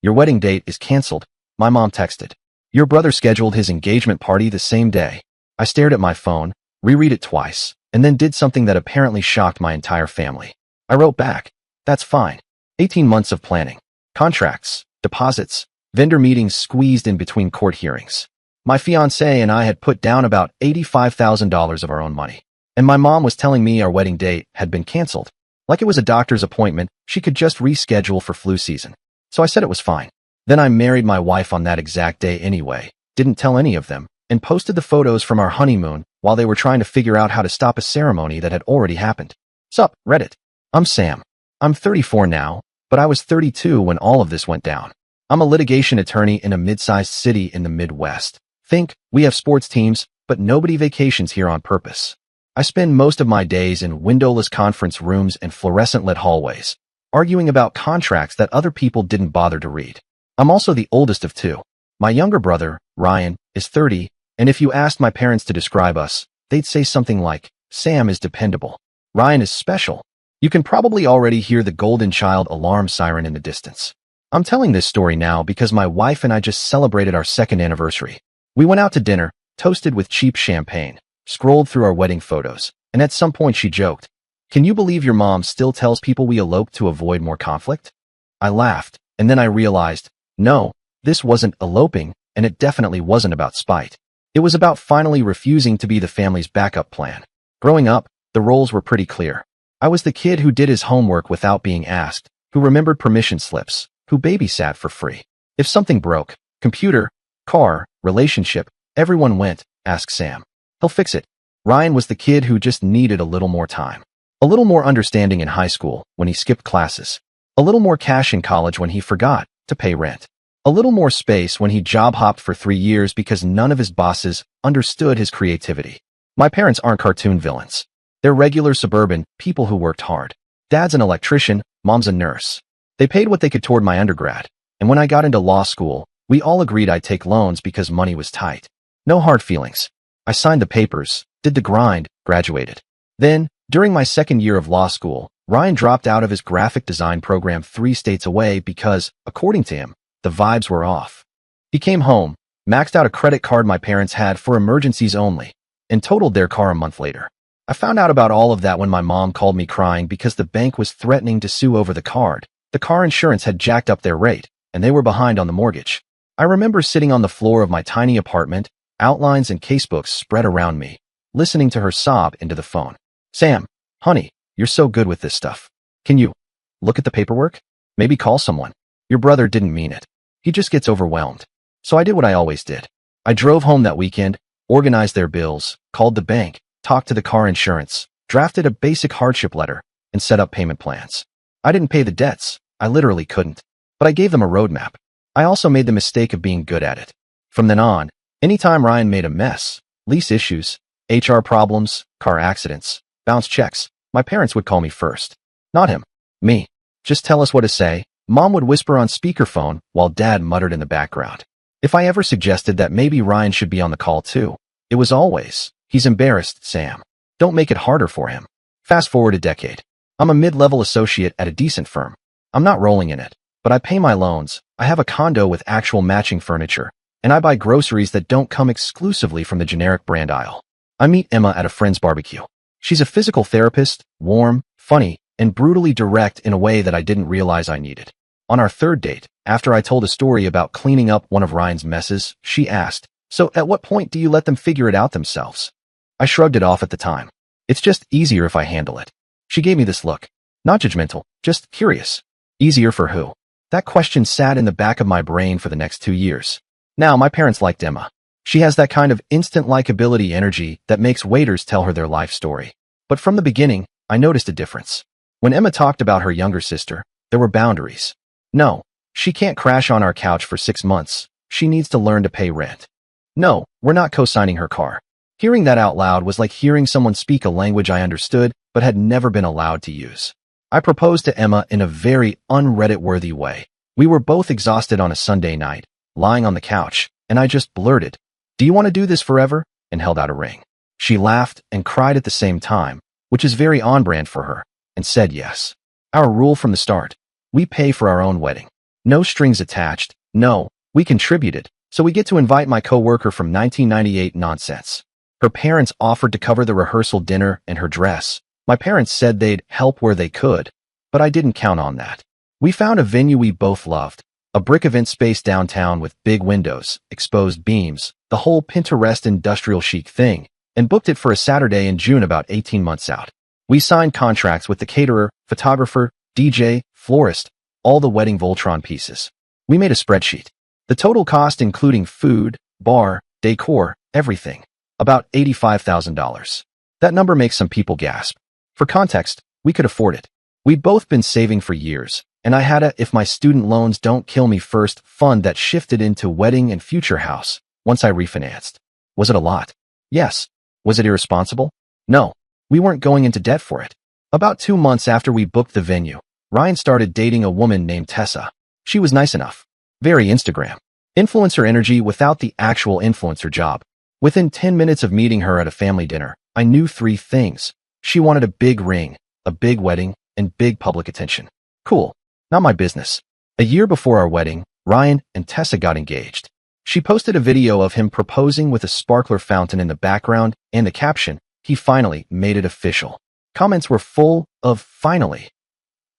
Your wedding date is canceled, my mom texted. Your brother scheduled his engagement party the same day. I stared at my phone, reread it twice, and then did something that apparently shocked my entire family. I wrote back, that's fine. 18 months of planning, contracts, deposits, vendor meetings squeezed in between court hearings. My fiancé and I had put down about $85,000 of our own money. And my mom was telling me our wedding date had been canceled. Like it was a doctor's appointment, she could just reschedule for flu season. So I said it was fine. Then I married my wife on that exact day anyway, didn't tell any of them, and posted the photos from our honeymoon while they were trying to figure out how to stop a ceremony that had already happened. Sup, Reddit. I'm Sam. I'm 34 now, but I was 32 when all of this went down. I'm a litigation attorney in a mid-sized city in the Midwest. Think, we have sports teams, but nobody vacations here on purpose. I spend most of my days in windowless conference rooms and fluorescent-lit hallways, arguing about contracts that other people didn't bother to read. I'm also the oldest of two. My younger brother, Ryan, is 30, and if you asked my parents to describe us, they'd say something like, Sam is dependable. Ryan is special. You can probably already hear the golden child alarm siren in the distance. I'm telling this story now because my wife and I just celebrated our second anniversary. We went out to dinner, toasted with cheap champagne, scrolled through our wedding photos, and at some point she joked, can you believe your mom still tells people we eloped to avoid more conflict? I laughed, and then I realized, no, this wasn't eloping, and it definitely wasn't about spite. It was about finally refusing to be the family's backup plan. Growing up, the roles were pretty clear. I was the kid who did his homework without being asked, who remembered permission slips, who babysat for free. If something broke, computer, car, relationship, everyone went, ask Sam. He'll fix it. Ryan was the kid who just needed a little more time. A little more understanding in high school when he skipped classes. A little more cash in college when he forgot to pay rent. A little more space when he job hopped for 3 years because none of his bosses understood his creativity. My parents aren't cartoon villains. They're regular suburban people who worked hard. Dad's an electrician, mom's a nurse. They paid what they could toward my undergrad, and when I got into law school, we all agreed I'd take loans because money was tight. No hard feelings. I signed the papers, did the grind, graduated. Then, during my second year of law school, Ryan dropped out of his graphic design program 3 states away because, according to him, the vibes were off. He came home, maxed out a credit card my parents had for emergencies only, and totaled their car a month later. I found out about all of that when my mom called me crying because the bank was threatening to sue over the card. The car insurance had jacked up their rate, and they were behind on the mortgage. I remember sitting on the floor of my tiny apartment, outlines and casebooks spread around me, listening to her sob into the phone. Sam, honey, you're so good with this stuff. Can you look at the paperwork? Maybe call someone. Your brother didn't mean it. He just gets overwhelmed. So I did what I always did. I drove home that weekend, organized their bills, called the bank, talked to the car insurance, drafted a basic hardship letter, and set up payment plans. I didn't pay the debts. I literally couldn't. But I gave them a roadmap. I also made the mistake of being good at it. From then on, anytime Ryan made a mess, lease issues, HR problems, car accidents, bounce checks, my parents would call me first. Not him. Me. Just tell us what to say. Mom would whisper on speakerphone while Dad muttered in the background. If I ever suggested that maybe Ryan should be on the call too, it was always, he's embarrassed, Sam. Don't make it harder for him. Fast forward a decade. I'm a mid-level associate at a decent firm. I'm not rolling in it, but I pay my loans. I have a condo with actual matching furniture, and I buy groceries that don't come exclusively from the generic brand aisle. I meet Emma at a friend's barbecue. She's a physical therapist, warm, funny, and brutally direct in a way that I didn't realize I needed. On our third date, after I told a story about cleaning up one of Ryan's messes, she asked, so at what point do you let them figure it out themselves? I shrugged it off at the time. It's just easier if I handle it. She gave me this look. Not judgmental, just curious. Easier for who? That question sat in the back of my brain for the next 2 years. Now, my parents liked Emma. She has that kind of instant likability energy that makes waiters tell her their life story. But from the beginning, I noticed a difference. When Emma talked about her younger sister, there were boundaries. No, she can't crash on our couch for 6 months. She needs to learn to pay rent. No, we're not co-signing her car. Hearing that out loud was like hearing someone speak a language I understood but had never been allowed to use. I proposed to Emma in a very un-Reddit-worthy way. We were both exhausted on a Sunday night, lying on the couch, and I just blurted, "Do you want to do this forever?" and held out a ring. She laughed and cried at the same time, which is very on-brand for her, and said yes. Our rule from the start: we pay for our own wedding. No strings attached. No, we contributed, so we get to invite my coworker from 1998 nonsense. Her parents offered to cover the rehearsal dinner and her dress. My parents said they'd help where they could, but I didn't count on that. We found a venue we both loved, a brick event space downtown with big windows, exposed beams, the whole Pinterest industrial chic thing, and booked it for a Saturday in June about 18 months out. We signed contracts with the caterer, photographer, DJ, florist, all the wedding Voltron pieces. We made a spreadsheet. The total cost including food, bar, decor, everything. About $85,000. That number makes some people gasp. For context, we could afford it. We'd both been saving for years, and I had a if my student loans don't kill me first fund that shifted into wedding and future house once I refinanced. Was it a lot? Yes. Was it irresponsible? No. We weren't going into debt for it. About 2 months after we booked the venue, Ryan started dating a woman named Tessa. She was nice enough. Very Instagram. Influencer energy without the actual influencer job. Within 10 minutes of meeting her at a family dinner, I knew 3 things. She wanted a big ring, a big wedding, and big public attention. Cool. Not my business. A year before our wedding, Ryan and Tessa got engaged. She posted a video of him proposing with a sparkler fountain in the background and the caption, "He finally made it official." Comments were full of "finally."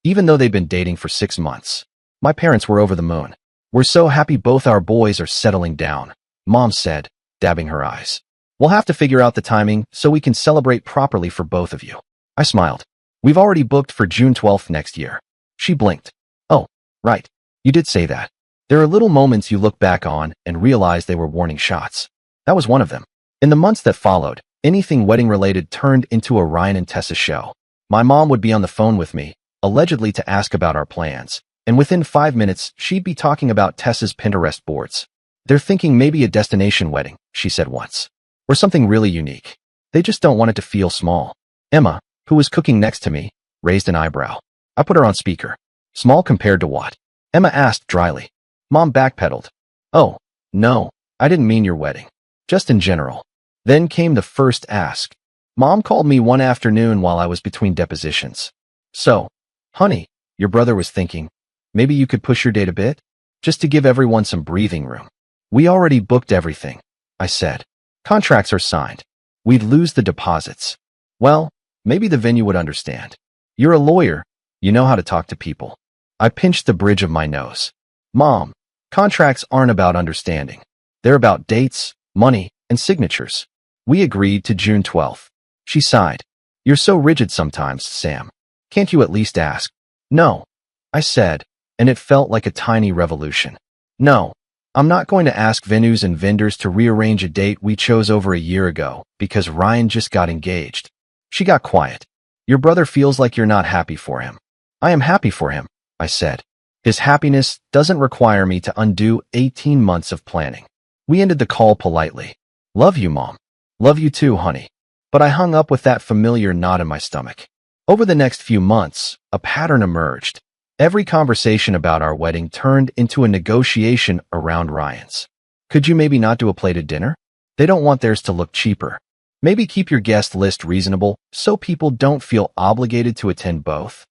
Even though they'd been dating for 6 months. My parents were over the moon. "We're so happy both our boys are settling down," Mom said, dabbing her eyes. "We'll have to figure out the timing so we can celebrate properly for both of you." I smiled. "We've already booked for June 12th next year." She blinked. "Oh, right. You did say that." There are little moments you look back on and realize they were warning shots. That was one of them. In the months that followed, anything wedding-related turned into a Ryan and Tessa show. My mom would be on the phone with me, allegedly to ask about our plans, and within 5 minutes, she'd be talking about Tessa's Pinterest boards. "They're thinking maybe a destination wedding," she said once. "Or something really unique. They just don't want it to feel small." Emma, who was cooking next to me, raised an eyebrow. I put her on speaker. "Small compared to what?" Emma asked dryly. Mom backpedaled. "Oh, no, I didn't mean your wedding. Just in general." Then came the first ask. Mom called me one afternoon while I was between depositions. "So, honey, your brother was thinking, maybe you could push your date a bit? Just to give everyone some breathing room." "We already booked everything," I said. "Contracts are signed. We'd lose the deposits." "Well, maybe the venue would understand. You're a lawyer. You know how to talk to people." I pinched the bridge of my nose. "Mom, contracts aren't about understanding. They're about dates, money, and signatures." We agreed to June 12th. She sighed. "You're so rigid sometimes, Sam. Can't you at least ask?" "No," I said, and it felt like a tiny revolution. "No, I'm not going to ask venues and vendors to rearrange a date we chose over a year ago because Ryan just got engaged." She got quiet. "Your brother feels like you're not happy for him." "I am happy for him," I said. "His happiness doesn't require me to undo 18 months of planning." We ended the call politely. "Love you, Mom." "Love you too, honey." But I hung up with that familiar knot in my stomach. Over the next few months, a pattern emerged. Every conversation about our wedding turned into a negotiation around Ryan's. "Could you maybe not do a plated dinner? They don't want theirs to look cheaper. Maybe keep your guest list reasonable so people don't feel obligated to attend both.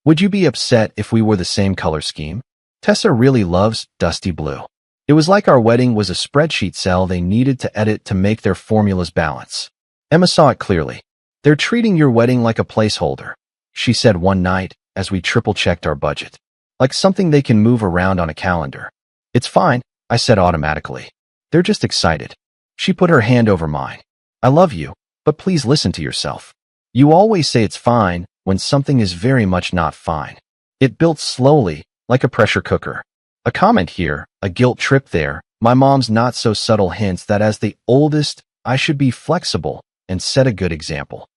Would you be upset if we were the same color scheme? Tessa really loves dusty blue." It was like our wedding was a spreadsheet cell they needed to edit to make their formulas balance. Emma saw it clearly. "They're treating your wedding like a placeholder," she said one night as we triple-checked our budget. "Like something they can move around on a calendar." "It's fine," I said automatically. "They're just excited." She put her hand over mine. "I love you, but please listen to yourself. You always say it's fine when something is very much not fine." It built slowly, like a pressure cooker. A comment here, a guilt trip there, my mom's not-so-subtle hints that as the oldest, I should be flexible and set a good example.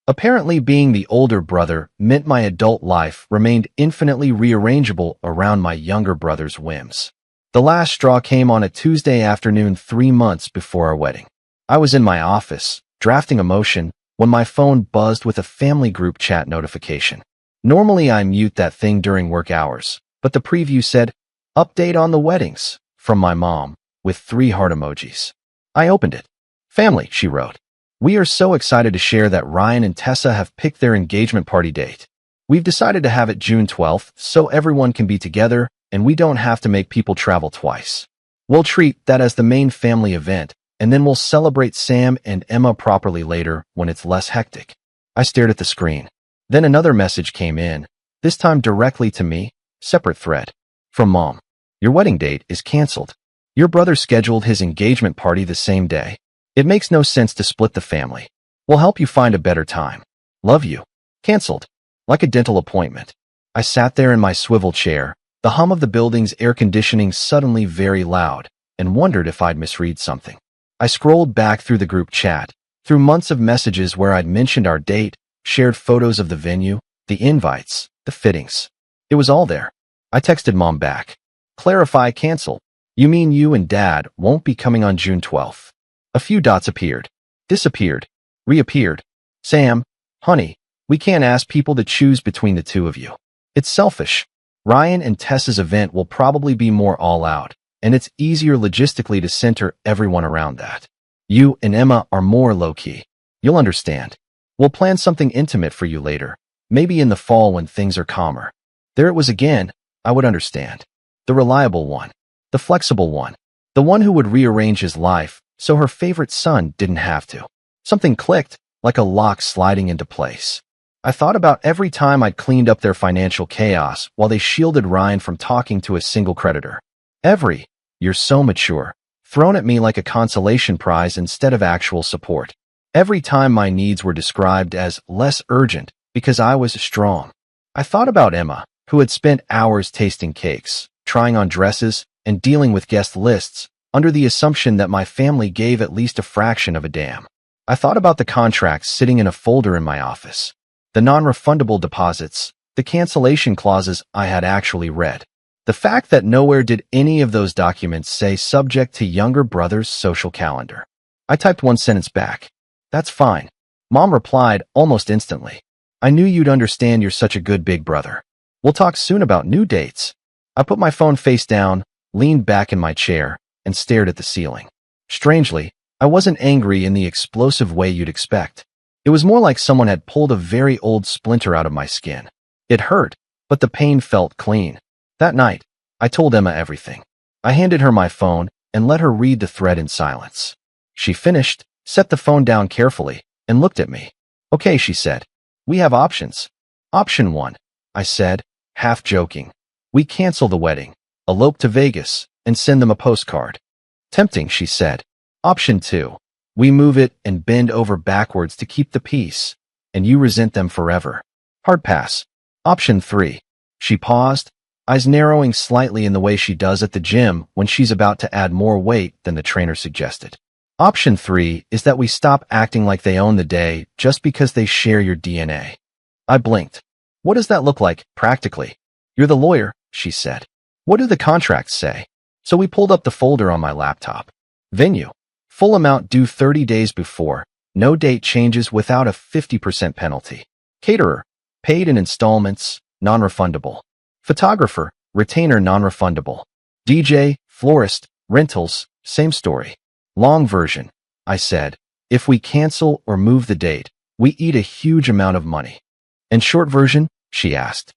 Apparently being the older brother meant my adult life remained infinitely rearrangeable around my younger brother's whims. The last straw came on a Tuesday afternoon 3 months before our wedding. I was in my office, drafting a motion, when my phone buzzed with a family group chat notification. Normally I mute that thing during work hours, but the preview said, "Update on the weddings," from my mom, with 3 heart emojis. I opened it. "Family," she wrote. "We are so excited to share that Ryan and Tessa have picked their engagement party date. We've decided to have it June 12th so everyone can be together and we don't have to make people travel twice. We'll treat that as the main family event, and then we'll celebrate Sam and Emma properly later when it's less hectic. I stared at the screen. Then another message came in, this time directly to me, separate thread. From Mom. Your wedding date is canceled. Your brother scheduled his engagement party the same day. It makes no sense to split the family. We'll help you find a better time. Love you. Canceled. Like a dental appointment. I sat there in my swivel chair, the hum of the building's air conditioning suddenly very loud, and wondered if I'd misread something. I scrolled back through the group chat, through months of messages where I'd mentioned our date, shared photos of the venue, the invites, the fittings. It was all there. I texted Mom back. Clarify cancel. You mean you and Dad won't be coming on June 12th? A few dots appeared. Disappeared. Reappeared. Sam, honey, we can't ask people to choose between the two of you. It's selfish. Ryan and Tessa's event will probably be more all out, and it's easier logistically to center everyone around that. You and Emma are more low-key. You'll understand. We'll plan something intimate for you later, maybe in the fall when things are calmer. There it was again. I would understand. The reliable one. The flexible one. The one who would rearrange his life so her favorite son didn't have to. Something clicked, like a lock sliding into place. I thought about every time I'd cleaned up their financial chaos while they shielded Ryan from talking to a single creditor. You're so mature, thrown at me like a consolation prize instead of actual support. Every time my needs were described as less urgent because I was strong. I thought about Emma, who had spent hours tasting cakes, trying on dresses, and dealing with guest lists, under the assumption that my family gave at least a fraction of a damn. I thought about the contracts sitting in a folder in my office, the non-refundable deposits, the cancellation clauses I had actually read. The fact that nowhere did any of those documents say subject to younger brother's social calendar. I typed one sentence back. That's fine. Mom replied almost instantly. I knew you'd understand, you're such a good big brother. We'll talk soon about new dates. I put my phone face down, leaned back in my chair, and stared at the ceiling. Strangely, I wasn't angry in the explosive way you'd expect. It was more like someone had pulled a very old splinter out of my skin. It hurt, but the pain felt clean. That night, I told Emma everything. I handed her my phone and let her read the thread in silence. She finished, set the phone down carefully, and looked at me. Okay, she said. We have options. Option 1, I said, half joking. We cancel the wedding, elope to Vegas, and send them a postcard. Tempting, she said. Option 2, we move it and bend over backwards to keep the peace, and you resent them forever. Hard pass. Option 3. She paused, eyes narrowing slightly in the way she does at the gym when she's about to add more weight than the trainer suggested. Option 3 is that we stop acting like they own the day just because they share your DNA. I blinked. What does that look like, practically? You're the lawyer, she said. What do the contracts say? So we pulled up the folder on my laptop. Venue. Full amount due 30 days before. No date changes without a 50% penalty. Caterer. Paid in installments, non-refundable. Photographer. Retainer non-refundable. DJ, florist, rentals, same story. Long version. I said, if we cancel or move the date, we eat a huge amount of money. And short version? She asked.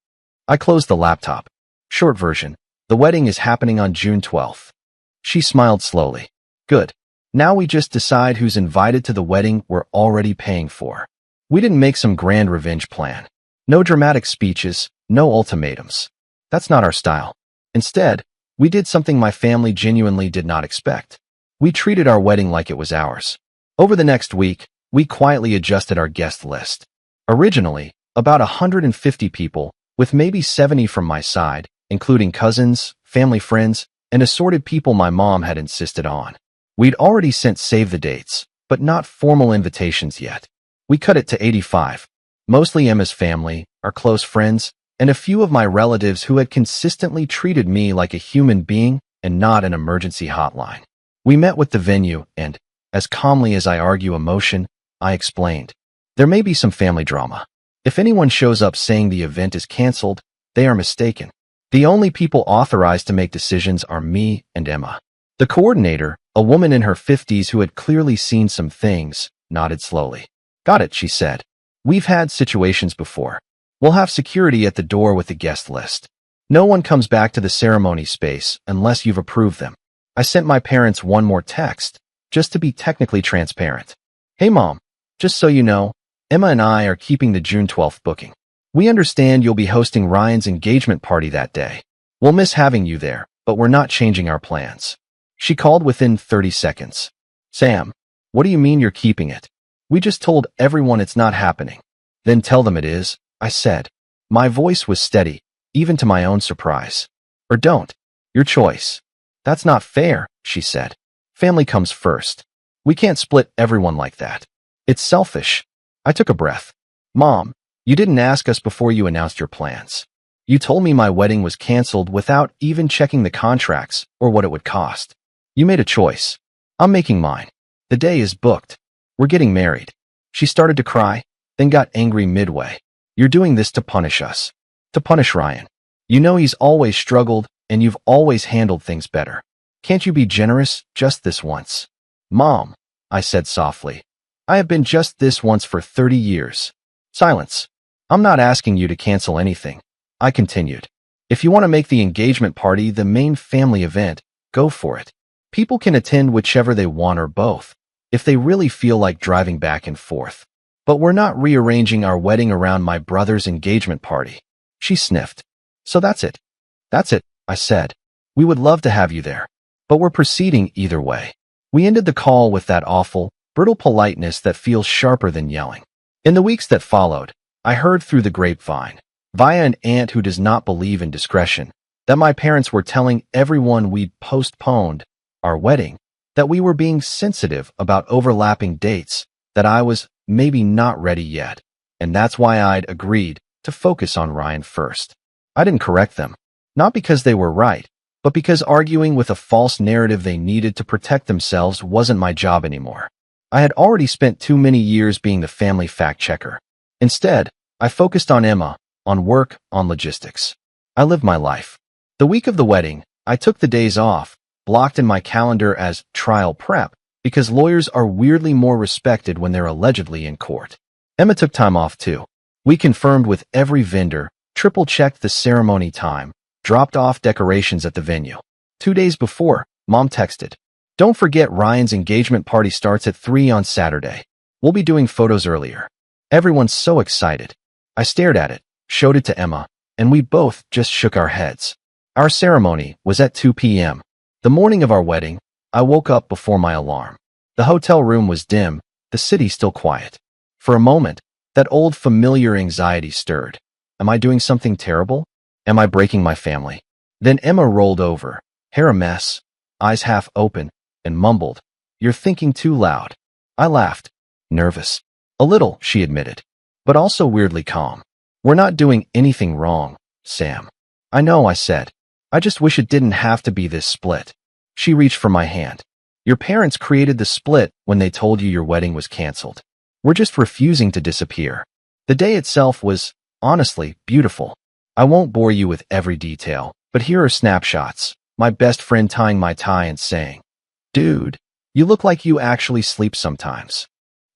I closed the laptop. Short version. The wedding is happening on June 12th. She smiled slowly. Good. Now we just decide who's invited to the wedding we're already paying for. We didn't make some grand revenge plan. No dramatic speeches, no ultimatums. That's not our style. Instead, we did something my family genuinely did not expect. We treated our wedding like it was ours. Over the next week, we quietly adjusted our guest list. Originally, about 150 people, with maybe 70 from my side, including cousins, family friends, and assorted people my mom had insisted on. We'd already sent save the dates, but not formal invitations yet. We cut it to 85. Mostly Emma's family, our close friends, and a few of my relatives who had consistently treated me like a human being and not an emergency hotline. We met with the venue and, as calmly as I argue emotion, I explained. There may be some family drama. If anyone shows up saying the event is canceled, they are mistaken. The only people authorized to make decisions are me and Emma. The coordinator, a woman in her 50s who had clearly seen some things, nodded slowly. Got it, she said. We've had situations before. We'll have security at the door with the guest list. No one comes back to the ceremony space unless you've approved them. I sent my parents one more text, just to be technically transparent. Hey Mom, just so you know, Emma and I are keeping the June 12th booking. We understand you'll be hosting Ryan's engagement party that day. We'll miss having you there, but we're not changing our plans. She called within 30 seconds. Sam, what do you mean you're keeping it? We just told everyone it's not happening. Then tell them it is, I said. My voice was steady, even to my own surprise. Or don't. Your choice. That's not fair, she said. Family comes first. We can't split everyone like that. It's selfish. I took a breath. Mom, you didn't ask us before you announced your plans. You told me my wedding was canceled without even checking the contracts or what it would cost. You made a choice. I'm making mine. The day is booked. We're getting married. She started to cry, then got angry midway. You're doing this to punish us. To punish Ryan. You know he's always struggled, and you've always handled things better. Can't you be generous just this once? Mom, I said softly. I have been just this once for 30 years. Silence. I'm not asking you to cancel anything. I continued. If you want to make the engagement party the main family event, go for it. People can attend whichever they want or both, if they really feel like driving back and forth. But we're not rearranging our wedding around my brother's engagement party. She sniffed. So that's it. That's it, I said. We would love to have you there. But we're proceeding either way. We ended the call with that awful, brittle politeness that feels sharper than yelling. In the weeks that followed, I heard through the grapevine, via an aunt who does not believe in discretion, that my parents were telling everyone we'd postponed our wedding, that we were being sensitive about overlapping dates, that I was maybe not ready yet, and that's why I'd agreed to focus on Ryan first. I didn't correct them, not because they were right, but because arguing with a false narrative they needed to protect themselves wasn't my job anymore. I had already spent too many years being the family fact-checker. Instead, I focused on Emma, on work, on logistics. I lived my life. The week of the wedding, I took the days off, blocked in my calendar as trial prep, because lawyers are weirdly more respected when they're allegedly in court. Emma took time off too. We confirmed with every vendor, triple-checked the ceremony time, dropped off decorations at the venue. 2 days before, Mom texted, "Don't forget Ryan's engagement party starts at 3 on Saturday. We'll be doing photos earlier." Everyone's so excited. I stared at it, showed it to Emma, and we both just shook our heads. Our ceremony was at 2 p.m. The morning of our wedding, I woke up before my alarm. The hotel room was dim, the city still quiet. For a moment, that old familiar anxiety stirred. Am I doing something terrible? Am I breaking my family? Then Emma rolled over, hair a mess, eyes half open, and mumbled, "You're thinking too loud." I laughed. Nervous. A little, she admitted, but also weirdly calm. "We're not doing anything wrong, Sam." "I know," I said. "I just wish it didn't have to be this split." She reached for my hand. "Your parents created the split when they told you your wedding was canceled. We're just refusing to disappear." The day itself was, honestly, beautiful. I won't bore you with every detail, but here are snapshots. My best friend tying my tie and saying, "Dude, you look like you actually sleep sometimes."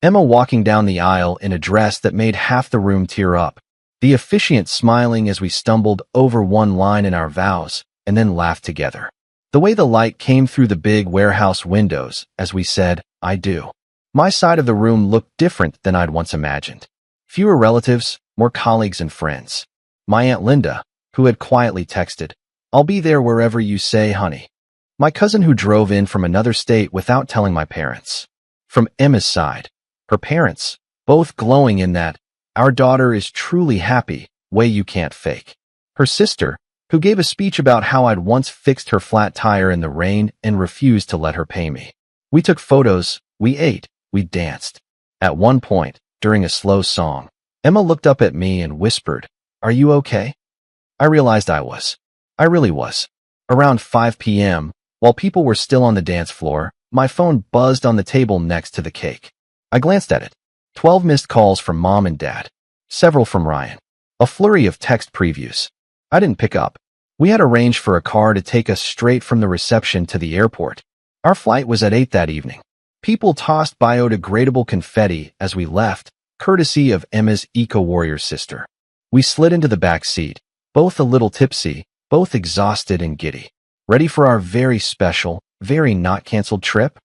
Emma walking down the aisle in a dress that made half the room tear up. The officiant smiling as we stumbled over one line in our vows and then laughed together. The way the light came through the big warehouse windows as we said, "I do." My side of the room looked different than I'd once imagined. Fewer relatives, more colleagues and friends. My Aunt Linda, who had quietly texted, "I'll be there wherever you say, honey." My cousin who drove in from another state without telling my parents. From Emma's side, her parents, both glowing in that, "Our daughter is truly happy," way you can't fake. Her sister, who gave a speech about how I'd once fixed her flat tire in the rain and refused to let her pay me. We took photos, we ate, we danced. At one point, during a slow song, Emma looked up at me and whispered, "Are you okay?" I realized I was. I really was. Around 5 p.m., while people were still on the dance floor, my phone buzzed on the table next to the cake. I glanced at it. 12 missed calls from Mom and Dad. Several from Ryan. A flurry of text previews. I didn't pick up. We had arranged for a car to take us straight from the reception to the airport. Our flight was at 8 that evening. People tossed biodegradable confetti as we left, courtesy of Emma's eco-warrior sister. We slid into the back seat, both a little tipsy, both exhausted and giddy. Ready for our very special, very not canceled trip?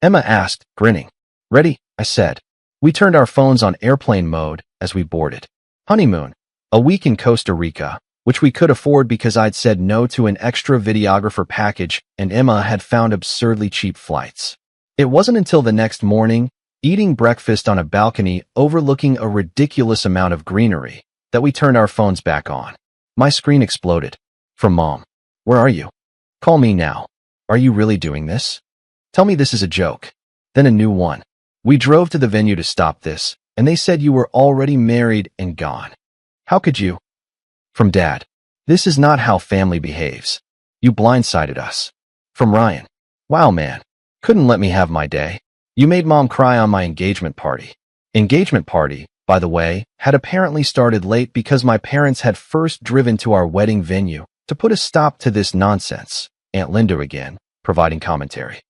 Emma asked, grinning. Ready, I said. We turned our phones on airplane mode as we boarded. Honeymoon. A week in Costa Rica, which we could afford because I'd said no to an extra videographer package and Emma had found absurdly cheap flights. It wasn't until the next morning, eating breakfast on a balcony overlooking a ridiculous amount of greenery, that we turned our phones back on. My screen exploded. From Mom. Where are you? Call me now. Are you really doing this? Tell me this is a joke. Then a new one. We drove to the venue to stop this, and they said you were already married and gone. How could you? From Dad. This is not how family behaves. You blindsided us. From Ryan. Wow, man. Couldn't let me have my day. You made Mom cry on my engagement party. Engagement party, by the way, had apparently started late because my parents had first driven to our wedding venue to put a stop to this nonsense. Aunt Linda again, providing commentary.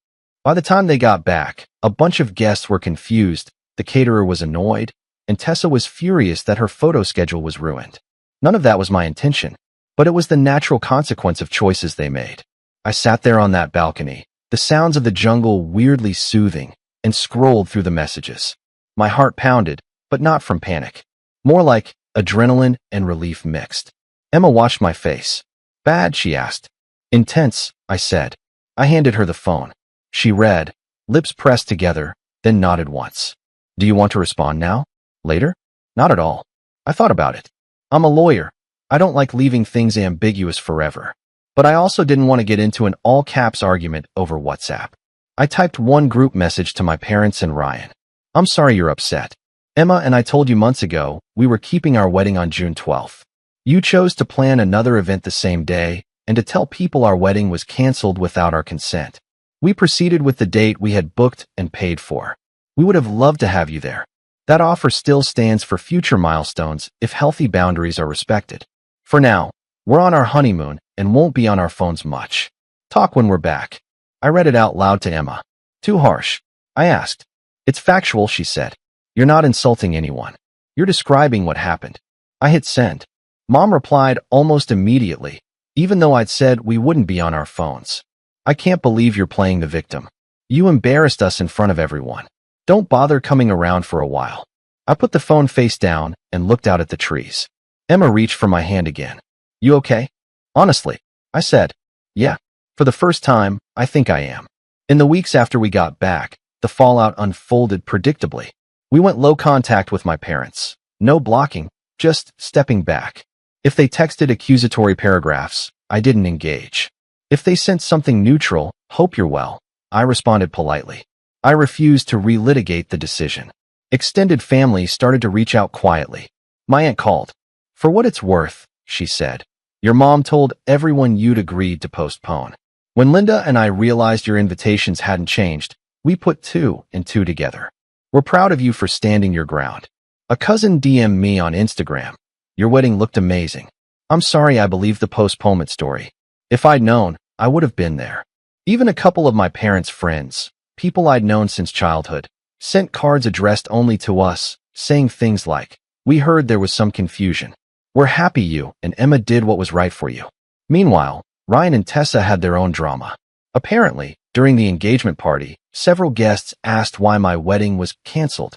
By the time they got back, a bunch of guests were confused, the caterer was annoyed, and Tessa was furious that her photo schedule was ruined. None of that was my intention, but it was the natural consequence of choices they made. I sat there on that balcony, the sounds of the jungle weirdly soothing, and scrolled through the messages. My heart pounded, but not from panic. More like adrenaline and relief mixed. Emma watched my face. Bad, she asked. Intense, I said. I handed her the phone. She read, lips pressed together, then nodded once. Do you want to respond now? Later? Not at all. I thought about it. I'm a lawyer. I don't like leaving things ambiguous forever. But I also didn't want to get into an all-caps argument over WhatsApp. I typed one group message to my parents and Ryan. I'm sorry you're upset. Emma and I told you months ago we were keeping our wedding on June 12th. You chose to plan another event the same day and to tell people our wedding was canceled without our consent. We proceeded with the date we had booked and paid for. We would have loved to have you there. That offer still stands for future milestones if healthy boundaries are respected. For now, we're on our honeymoon and won't be on our phones much. Talk when we're back. I read it out loud to Emma. Too harsh? I asked. It's factual, she said. You're not insulting anyone. You're describing what happened. I hit send. Mom replied almost immediately, even though I'd said we wouldn't be on our phones. I can't believe you're playing the victim. You embarrassed us in front of everyone. Don't bother coming around for a while. I put the phone face down and looked out at the trees. Emma reached for my hand again. You okay? Honestly, I said. Yeah. For the first time, I think I am. In the weeks after we got back, the fallout unfolded predictably. We went low contact with my parents. No blocking, just stepping back. If they texted accusatory paragraphs, I didn't engage. If they sent something neutral, hope you're well, I responded politely. I refused to relitigate the decision. Extended family started to reach out quietly. My aunt called. For what it's worth, she said. Your mom told everyone you'd agreed to postpone. When Linda and I realized your invitations hadn't changed, we put two and two together. We're proud of you for standing your ground. A cousin DM'd me on Instagram. Your wedding looked amazing. I'm sorry I believed the postponement story. If I'd known, I would have been there. Even a couple of my parents' friends, people I'd known since childhood, sent cards addressed only to us, saying things like, we heard there was some confusion. We're happy you and Emma did what was right for you. Meanwhile, Ryan and Tessa had their own drama. Apparently, during the engagement party, several guests asked why my wedding was canceled.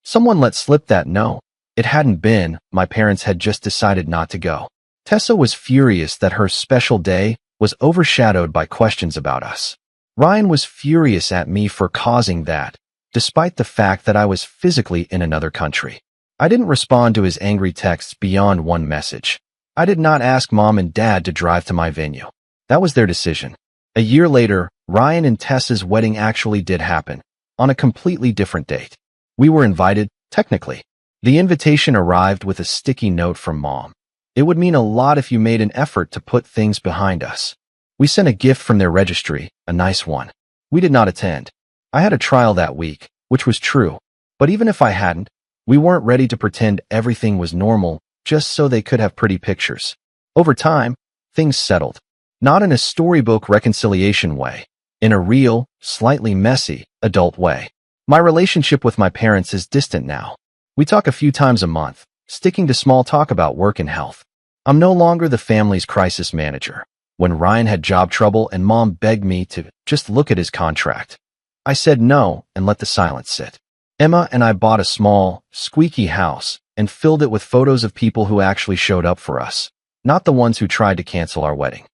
Someone let slip that no, it hadn't been, my parents had just decided not to go. Tessa was furious that her special day was overshadowed by questions about us. Ryan was furious at me for causing that, despite the fact that I was physically in another country. I didn't respond to his angry texts beyond one message. I did not ask Mom and Dad to drive to my venue. That was their decision. A year later, Ryan and Tessa's wedding actually did happen, on a completely different date. We were invited, technically. The invitation arrived with a sticky note from Mom. It would mean a lot if you made an effort to put things behind us. We sent a gift from their registry, a nice one. We did not attend. I had a trial that week, which was true. But even if I hadn't, we weren't ready to pretend everything was normal just so they could have pretty pictures. Over time, things settled. Not in a storybook reconciliation way. In a real, slightly messy, adult way. My relationship with my parents is distant now. We talk a few times a month, sticking to small talk about work and health. I'm no longer the family's crisis manager. When Ryan had job trouble and Mom begged me to just look at his contract, I said no and let the silence sit. Emma and I bought a small, squeaky house and filled it with photos of people who actually showed up for us, not the ones who tried to cancel our wedding.